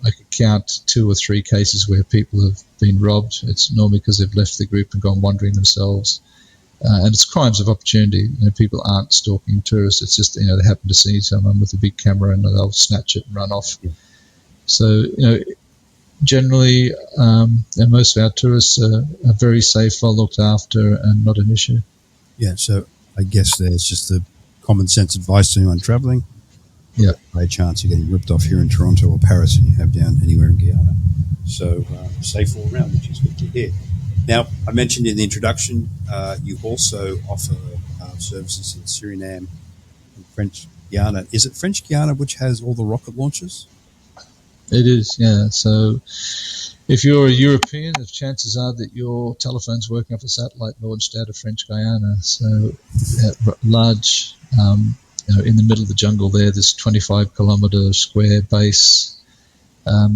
I could count 2 or 3 cases where people have been robbed. It's normally because they've left the group and gone wandering themselves. And it's crimes of opportunity. People aren't stalking tourists. It's just, they happen to see someone with a big camera and they'll snatch it and run off. Yeah. So, generally, and most of our tourists are very safe, well looked after, and not an issue. Yeah, so I guess there's just a common sense advice to anyone travelling. Yeah. A chance of getting ripped off here in Toronto or Paris than you have down anywhere in Guyana. So safe all around, which is good to hear. Now, I mentioned in the introduction, you also offer services in Suriname and French Guiana. Is it French Guiana which has all the rocket launches? It is, yeah. So if you're a European, the chances are that your telephone's working off a satellite launched out of French Guiana. So large, in the middle of the jungle there, this 25-kilometre square base.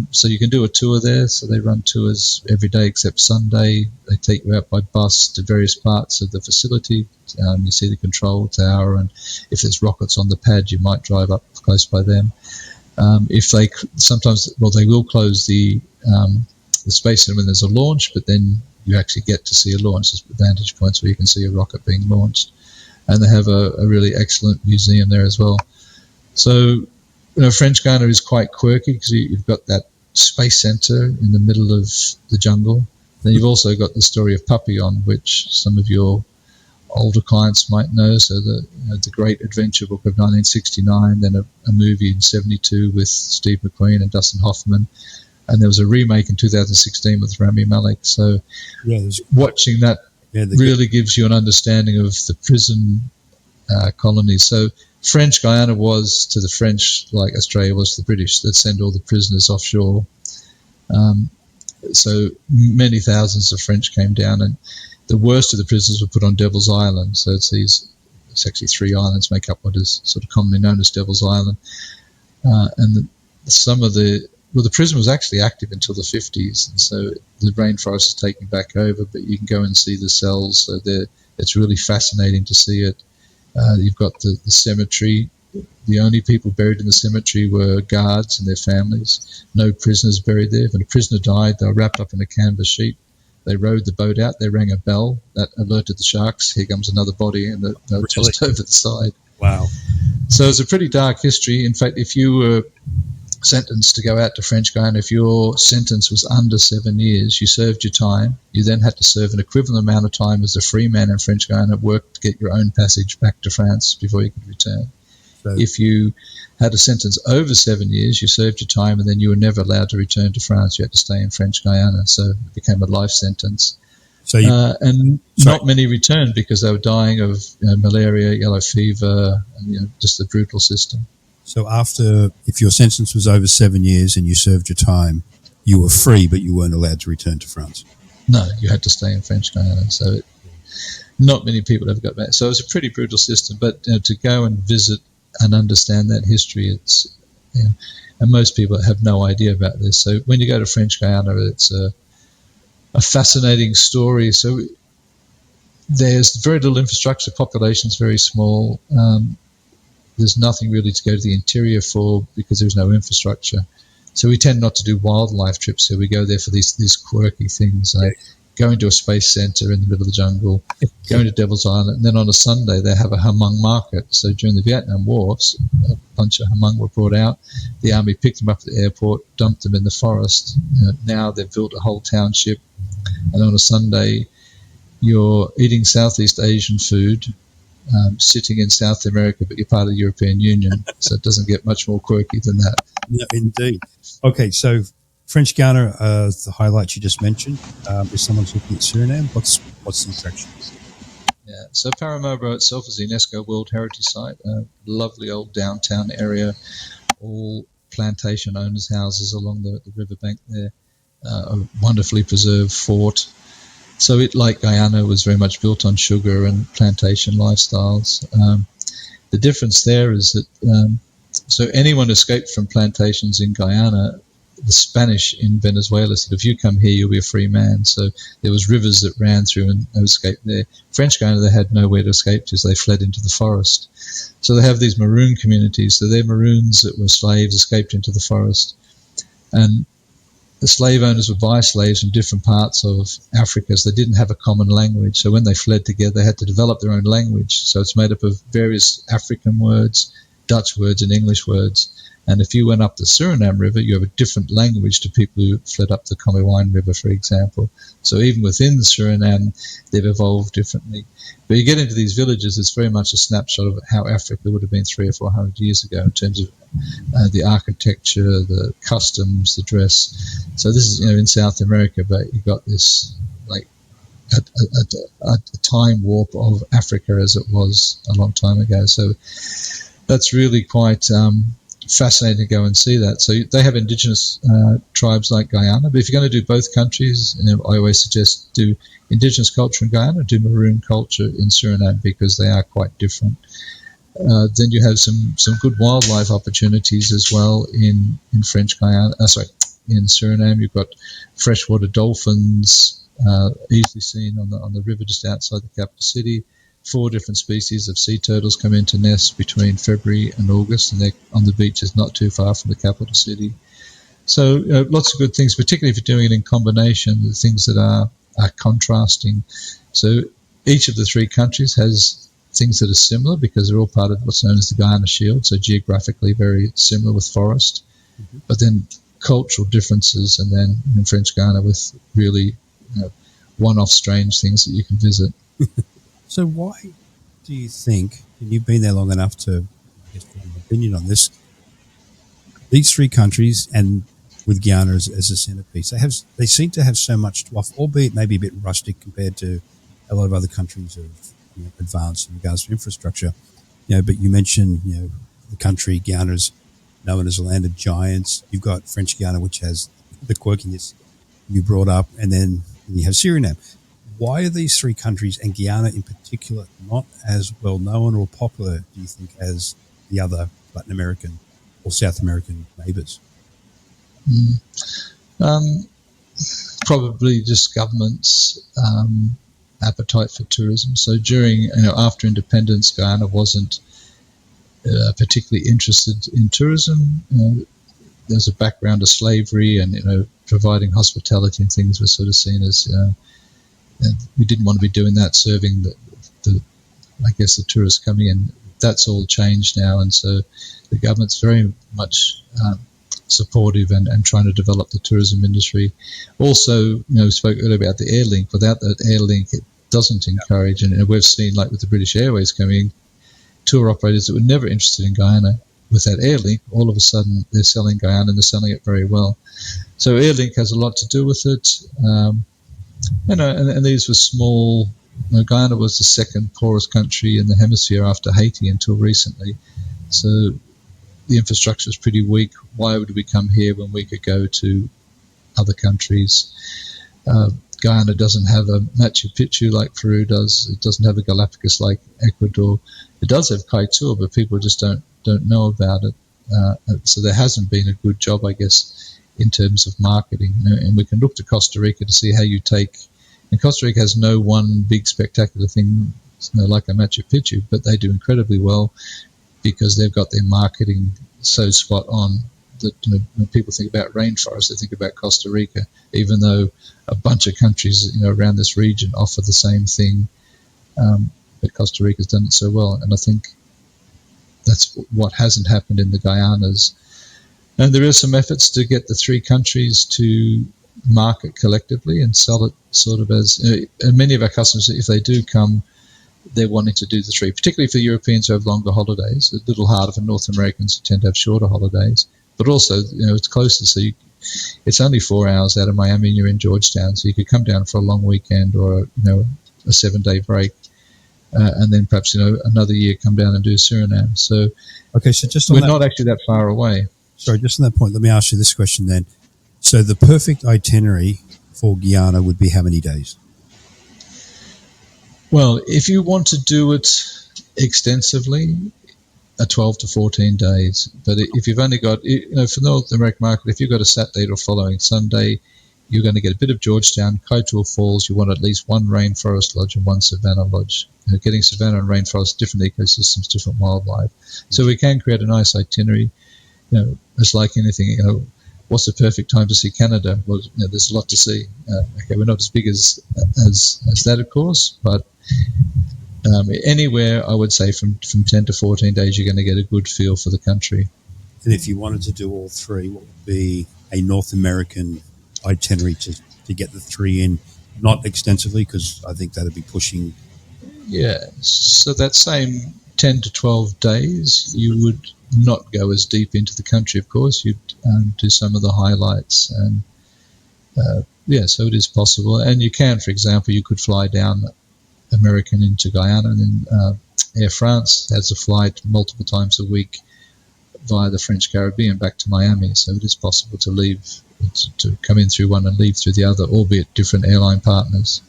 So you can do a tour there. So they run tours every day except Sunday. They take you out by bus to various parts of the facility. You see the control tower, and if there's rockets on the pad, you might drive up close by them. If they they will close the space center when there's a launch, but then you actually get to see a launch. There's vantage points where you can see a rocket being launched, and they have a really excellent museum there as well. So, French Guiana is quite quirky because you've got that space center in the middle of the jungle. Then you've also got the story of Papillon, which some of your older clients might know. So the Great Adventure Book of 1969, then a movie in 72 with Steve McQueen and Dustin Hoffman, and there was a remake in 2016 with Rami Malek. So watching that really gives you an understanding of the prison colonies. So French Guiana was to the French like Australia was to the British. They'd send all the prisoners offshore. So many thousands of French came down, and the worst of the prisoners were put on Devil's Island. So it's actually 3 islands make up what is sort of commonly known as Devil's Island. And the prison was actually active until the 50s, and so the rainforest is taking back over, but you can go and see the cells. So it's really fascinating to see it. You've got the cemetery. The only people buried in the cemetery were guards and their families. No prisoners buried there. When a prisoner died, they were wrapped up in a canvas sheet. They rowed the boat out. They rang a bell that alerted the sharks. Here comes another body, and they were tossed over the side. Wow. So it's a pretty dark history. In fact, if you were sentenced to go out to French Guiana, if your sentence was under 7 years, you served your time. You then had to serve an equivalent amount of time as a free man in French Guiana, work to get your own passage back to France before you could return. So, if you had a sentence over 7 years, you served your time, and then you were never allowed to return to France. You had to stay in French Guiana, so it became a life sentence. So not many returned because they were dying of malaria, yellow fever, and just the brutal system. So if your sentence was over 7 years and you served your time, you were free, but you weren't allowed to return to France? No, you had to stay in French Guiana. So not many people ever got back. So it was a pretty brutal system, but to go and visit and understand that history, and most people have no idea about this. So when you go to French Guiana, it's a fascinating story. So there's very little infrastructure, population's very small. There's nothing really to go to the interior for because there's no infrastructure. So we tend not to do wildlife trips here. We go there for these quirky things, like going to a space center in the middle of the jungle, going to Devil's Island, and then on a Sunday they have a hamung market. So during the Vietnam War, a bunch of hamung were brought out. The army picked them up at the airport, dumped them in the forest. Now they've built a whole township, and on a Sunday you're eating Southeast Asian food, sitting in South America, but you're part of the European Union, so it doesn't get much more quirky than that. Yeah, indeed. Okay, so French Guiana, the highlight you just mentioned. If someone's looking at Suriname, what's the attraction? Yeah, so Paramaribo itself is a UNESCO World Heritage Site, a lovely old downtown area, all plantation owners' houses along the riverbank there, a wonderfully preserved fort. So it, like Guyana, was very much built on sugar and plantation lifestyles. The difference there is that so anyone escaped from plantations in Guyana, the Spanish in Venezuela said, if you come here, you'll be a free man. So there was rivers that ran through and no escape there. French Guiana, they had nowhere to escape to, so they fled into the forest. So they have these maroon communities. So they're maroons that were slaves, escaped into the forest. And the slave owners would buy slaves from different parts of Africa, so they didn't have a common language. So when they fled together, they had to develop their own language. So it's made up of various African words, Dutch words, and English words. And if you went up the Suriname River, you have a different language to people who fled up the Canopies River, for example. So even within the Suriname, they've evolved differently. But you get into these villages, it's very much a snapshot of how Africa would have been 300 or 400 years ago in terms of the architecture, the customs, the dress. So this is, in South America, but you've got this like a time warp of Africa as it was a long time ago. So that's really quite fascinating to go and see that. So they have indigenous tribes like Guyana, but if you're going to do both countries, I always suggest do indigenous culture in Guyana, do maroon culture in Suriname, because they are quite different. Then you have some good wildlife opportunities as well in French Guiana. In Suriname, you've got freshwater dolphins easily seen on the river just outside the capital city. 4 different species of sea turtles come into nest between February and August, and they're on the beaches not too far from the capital city. So lots of good things, particularly if you're doing it in combination, the things that are contrasting. So each of the 3 countries has things that are similar because they're all part of what's known as the Guyana Shield, so geographically very similar with forest, but then cultural differences, and then in French Guiana with really one-off strange things that you can visit. So why do you think, and you've been there long enough to form an opinion on this, these 3 countries, and with Guyana as a centerpiece, they seem to have so much to offer, albeit maybe a bit rustic compared to a lot of other countries of advanced in regards to infrastructure. But you mentioned the country Guyana is known as a land of giants. You've got French Guiana, which has the quirkiness you brought up, and then you have Suriname. Why are these 3 countries, and Guyana in particular, not as well known or popular, do you think, as the other Latin American or South American neighbours? Probably just governments' appetite for tourism. So during, after independence, Guyana wasn't particularly interested in tourism. There's a background of slavery, and providing hospitality and things was sort of seen as we didn't want to be doing that, serving the tourists coming in. That's all changed now, and so the government's very much supportive and trying to develop the tourism industry. Also, we spoke earlier about the air link. Without that air link, it doesn't encourage, and we've seen, like with the British Airways coming, tour operators that were never interested in Guyana, with that air link, all of a sudden they're selling Guyana, and they're selling it very well. So air link has a lot to do with it. And these were small. Guyana was the second poorest country in the hemisphere after Haiti until recently. So the infrastructure is pretty weak. Why would we come here when we could go to other countries? Guyana doesn't have a Machu Picchu like Peru does. It doesn't have a Galapagos like Ecuador. It does have Kaiteur, but people just don't know about it. So there hasn't been a good job, I guess, in terms of marketing. And we can look to Costa Rica to see how you take. And Costa Rica has no one big spectacular thing like a Machu Picchu, but they do incredibly well because they've got their marketing so spot on that when people think about rainforest, they think about Costa Rica, even though a bunch of countries around this region offer the same thing. But Costa Rica's done it so well, and I think that's what hasn't happened in the Guyanas. And there are some efforts to get the 3 countries to market collectively and sell it sort of as, and many of our customers, if they do come, they're wanting to do the 3, particularly for Europeans who have longer holidays. A little harder for North Americans who tend to have shorter holidays, but also, it's closer. So it's only 4 hours out of Miami and you're in Georgetown. So you could come down for a long weekend or, a 7-day break. And then perhaps, another year come down and do Suriname. So, okay, so just we're not actually that far away. Sorry, just on that point, let me ask you this question then. So the perfect itinerary for Guyana would be how many days? Well, if you want to do it extensively, are 12 to 14 days. But if you've only got, for the North American market, if you've got a Saturday or following Sunday, you're going to get a bit of Georgetown, Kaiteur Falls. You want at least one rainforest lodge and one savanna lodge. Getting savanna and rainforest, different ecosystems, different wildlife. So we can create a nice itinerary. It's like anything. What's the perfect time to see Canada? Well, there's a lot to see. Okay, we're not as big as that, of course, but anywhere, I would say from 10 to 14 days, you're going to get a good feel for the country. And if you wanted to do all three, what would be a North American itinerary to get the three in? Not extensively, because I think that'd be pushing. Yeah, so that same 10 to 12 days, you would not go as deep into the country, of course. You'd do some of the highlights. And so it is possible. And you can, for example, you could fly down American into Guyana, and then Air France has a flight multiple times a week via the French Caribbean back to Miami. So it is possible to leave, to come in through one and leave through the other, albeit different airline partners.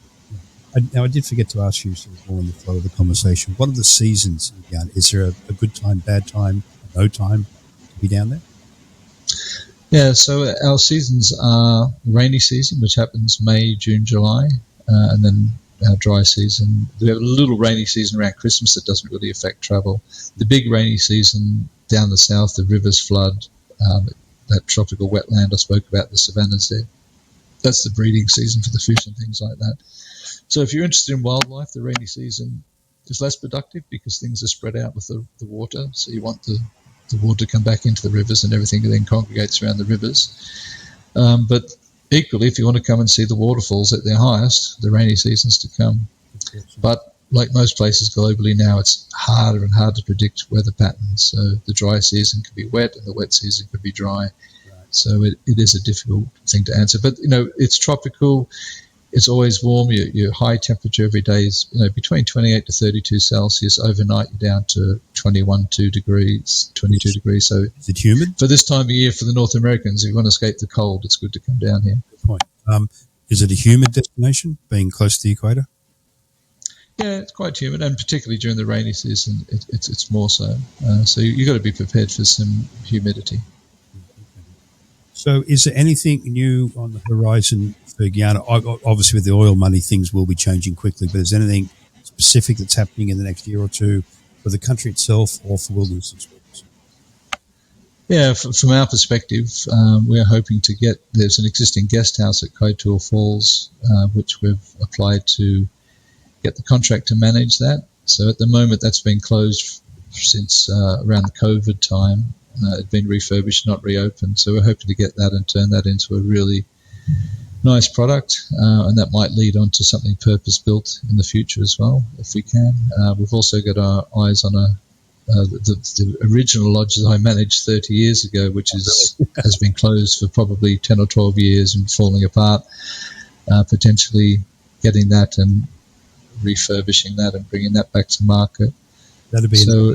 Now, I did forget to ask you, sort of more in the flow of the conversation, what are the seasons in Guyana? Is there a good time, bad time, no time to be down there? Yeah, so our seasons are rainy season, which happens May, June, July, and then our dry season. We have a little rainy season around Christmas that doesn't really affect travel. The big rainy season down the south, the rivers flood, that tropical wetland I spoke about, the savannas there. That's the breeding season for the fish and things like that. So if you're interested in wildlife, the rainy season is less productive because things are spread out with the water. So you want the water to come back into the rivers, and everything then congregates around the rivers. But equally, if you want to come and see the waterfalls at their highest, the rainy season's to come. But like most places globally now, it's harder and harder to predict weather patterns. So the dry season could be wet and the wet season could be dry. So it is a difficult thing to answer. But, it's tropical. It's always warm. Your high temperature every day is, between 28 to 32 Celsius. Overnight, you're down to 22 degrees. So is it humid? For this time of year, for the North Americans, if you want to escape the cold, it's good to come down here. Good point. Is it a humid destination, being close to the equator? Yeah, it's quite humid, and particularly during the rainy season, it's more so. So you've got to be prepared for some humidity. So is there anything new on the horizon for Guyana? Obviously, with the oil money, things will be changing quickly, but is there anything specific that's happening in the next year or two for the country itself or for wilderness explorers? Yeah, from our perspective, we're hoping to there's an existing guest house at Kaiteur Falls, which we've applied to get the contract to manage that. So at the moment, that's been closed since around the COVID time. It'd been refurbished, not reopened. So we're hoping to get that and turn that into a really nice product, and that might lead on to something purpose-built in the future as well, if we can. We've also got our eyes on the original lodge that I managed 30 years ago, which has been closed for probably 10 or 12 years and falling apart. Potentially getting that and refurbishing that and bringing that back to market. That'd be so.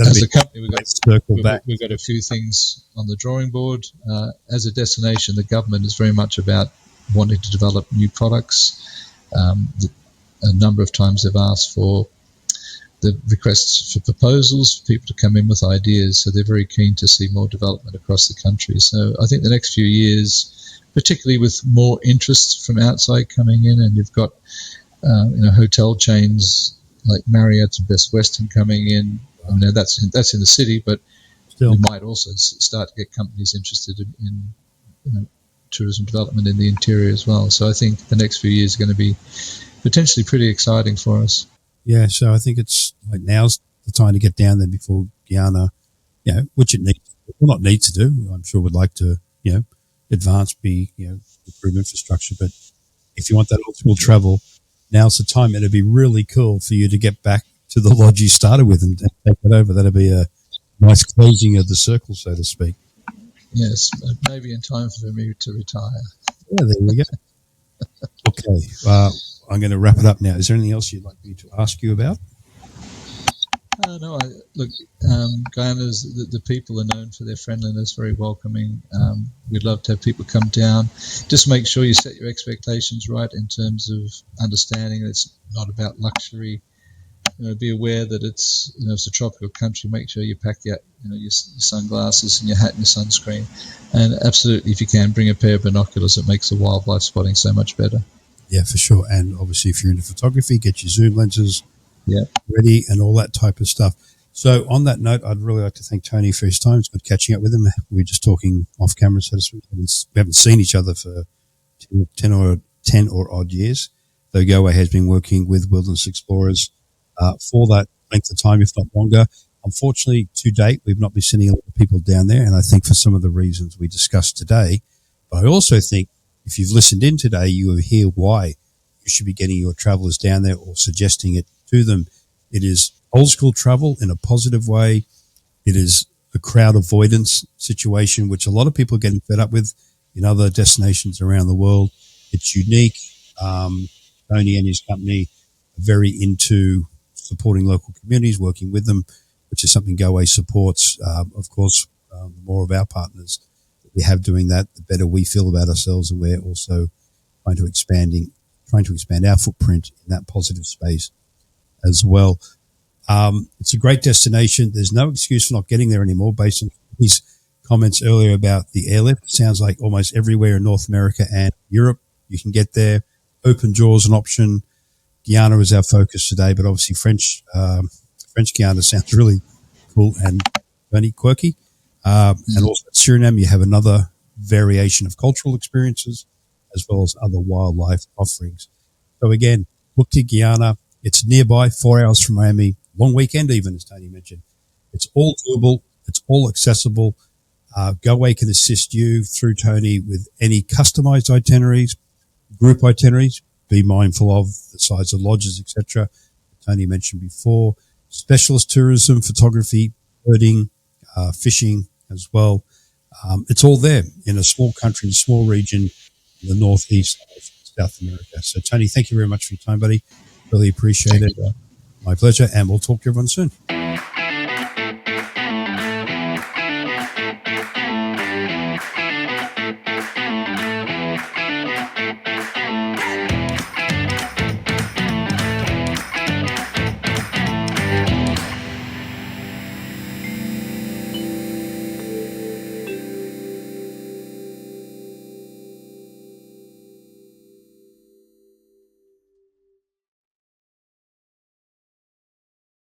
As a company, we've got a few things on the drawing board. As a destination, the government is very much about wanting to develop new products. A number of times they've asked for the requests for proposals for people to come in with ideas, so they're very keen to see more development across the country. So I think the next few years, particularly with more interest from outside coming in, and you've got hotel chains like Marriott and Best Western coming in. That's in the city, but still, we might also start to get companies interested in tourism development in the interior as well. So I think the next few years are going to be potentially pretty exciting for us. Yeah, so I think it's like now's the time to get down there before Guyana, which it needs, well, not need to do. I'm sure would like to, advance, improve infrastructure. But if you want that optimal travel, now's the time. It'd be really cool for you to get back to the lodge you started with and take it over. That'd be a nice closing of the circle, so to speak. Yes, maybe in time for me to retire. Yeah, there we go. Okay, I'm going to wrap it up now. Is there anything else you'd like me to ask you about? No, Guyana's, the people are known for their friendliness, very welcoming. We'd love to have people come down. Just make sure you set your expectations right in terms of understanding that it's not about luxury. be aware that it's a tropical country. Make sure you pack your sunglasses and your hat and your sunscreen, and absolutely, if you can, bring a pair of binoculars. It makes the wildlife spotting so much better. Yeah, for sure. And obviously, if you're into photography, get your zoom lenses ready and all that type of stuff. So on that note, I'd really like to thank Tony for his time. It's good catching up with him. We were just talking off camera, so to speak. We haven't seen each other for 10 or odd years, though Goa has been working with wilderness explorers for that length of time, if not longer. Unfortunately, to date, we've not been sending a lot of people down there, and I think for some of the reasons we discussed today. But I also think if you've listened in today, you will hear why you should be getting your travelers down there or suggesting it to them. It is old school travel in a positive way. It is a crowd avoidance situation, which a lot of people are getting fed up with in other destinations around the world. It's unique. Tony and his company are very into supporting local communities, working with them, which is something GoAway supports. Of course, the more of our partners that we have doing that, the better we feel about ourselves, and we're also trying to expand our footprint in that positive space as well. It's a great destination. There's no excuse for not getting there anymore based on his comments earlier about the airlift. It sounds like almost everywhere in North America and Europe you can get there. Open Jaws an option. Guyana is our focus today, but obviously French Guyana sounds really cool and funny, quirky. And also at Suriname, you have another variation of cultural experiences as well as other wildlife offerings. So again, look to Guyana. It's nearby, 4 hours from Miami, long weekend even, as Tony mentioned. It's all doable. It's all accessible. GoAway can assist you through Tony with any customized itineraries, group itineraries. Be mindful of the size of lodges, etc. Tony mentioned before. Specialist tourism, photography, birding, fishing as well. It's all there in a small country, small region in the northeast of South America. So, Tony, thank you very much for your time, buddy. Really appreciate it. My pleasure, and we'll talk to everyone soon.